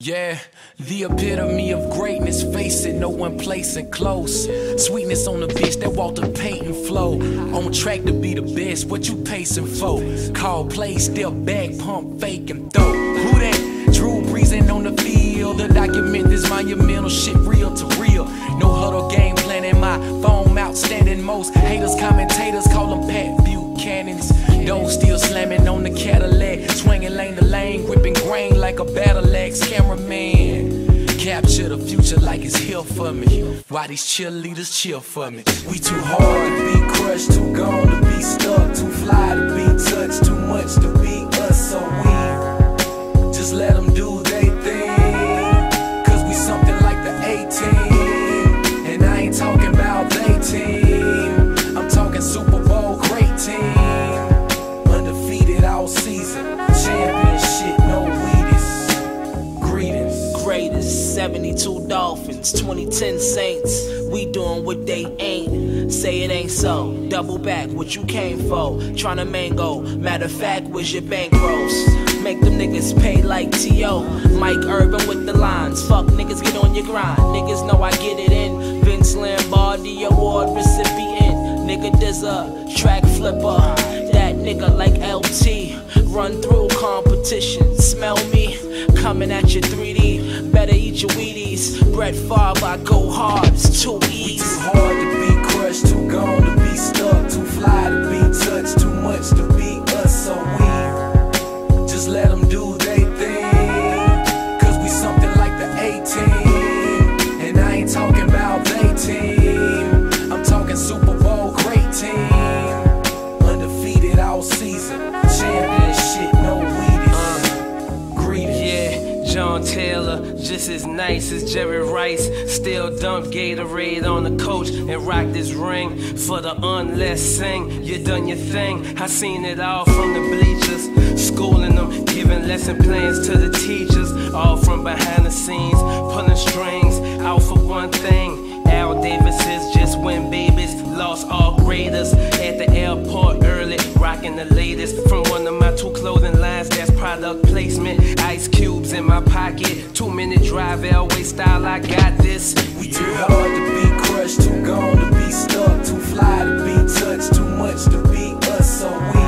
Yeah, the epitome of greatness, face it, no one placing close. Sweetness on the bitch, that Walter Payton flow. On track to be the best, what you pacing for? Call play, step back, pump, fake and throw. Who that? Drew breezing on the field. To document this monumental shit, real to real. No huddle game plan in my phone, outstanding. Most haters, commentators call them Pat Buchanan's. Those still slamming on the Cadillac, swinging lane to lane, gripping grain like a battle axe. Cameraman, capture the future like it's here for me. Why these cheerleaders cheer for me? We too hard to be crushed, too gone to be stuck, too fly to be touched, too much to be us. So we just let them do they thing, cause we something like the A-team. And I ain't talking about they team, I'm talking Super Bowl great team. All season, championship, no Wheaties. Greetings. Greatest, 72 Dolphins, 2010 Saints. We doing what they ain't. Say it ain't so. Double back, what you came for. Tryna mango. Matter of fact, where's your bankrolls? Make them niggas pay like T.O. Mike Urban with the lines. Fuck niggas, get on your grind. Niggas know I get it in. Vince Lombardi award recipient. Nigga, there's a track flipper. That nigga like LT. Run through competition. Smell me coming at your 3D. Better eat your Wheaties. Brett Favre, I go hard. It's too easy. Too hard to be crushed, too gone to be stuck, too fly to be touched, too much to be us. So we just let them do they thing, cause we something like the A-team. And I ain't talking about they team, I'm talking Super Bowl great team. Undefeated all season, championship, no Wheaties. Greetings. Yeah, John Taylor, just as nice as Jerry Rice. Still dump Gatorade on the coach and rock this ring for the let's sing. You done your thing, I seen it all from the bleachers. Schooling them, giving lesson plans to the teachers. All from behind the scenes, pulling strings out for one thing. Al Davis's just win babies, lost all graders at the airport early, rocking the latest from one of my 2 clothing lines. That's product placement. Ice cubes in my pocket, 2-minute drive, Elway style. I got this. We too hard to be crushed, too gone to be stuck, too fly to be touched, too much to be us. So we